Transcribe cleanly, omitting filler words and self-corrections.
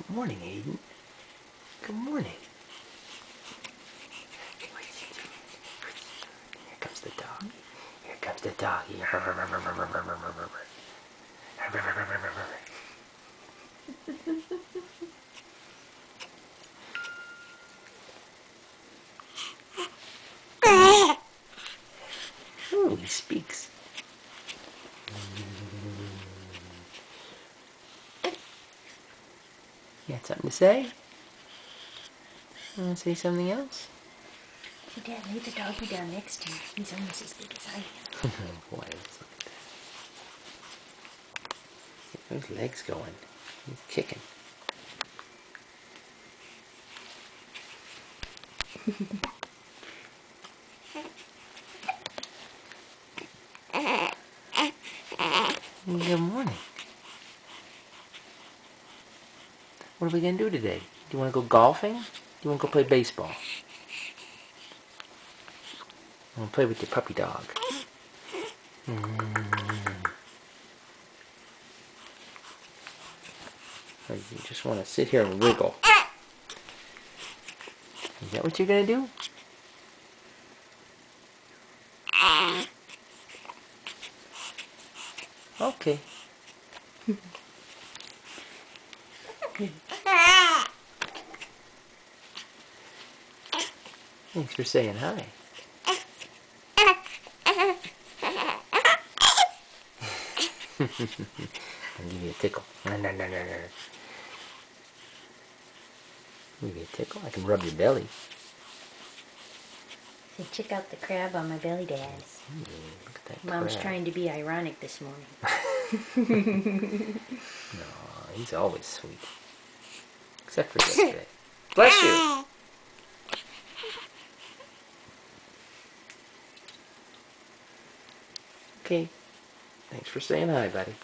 Good morning, Aiden. Good morning. Here comes the dog. Here comes the doggy. Oh, he speaks. You got something to say? Want to say something else? Hey, Dad, lay the doggy down next to you. He's almost as big as I am. Boy, let's look at that. Get those legs going. He's kicking. Good morning. What are we going to do today? Do you want to go golfing? Do you want to go play baseball? I want to play with your puppy dog. Or you just want to sit here and wiggle? Is that what you're going to do? Okay. Thanks for saying hi. I'll give you a tickle. No. Give you a tickle. I can rub your belly. So check out the crab on my belly, Dad. Look at that Mom's crab. trying to be ironic this morning. No, he's always sweet. Except for yesterday. Bless you. Okay. Thanks for saying hi, buddy.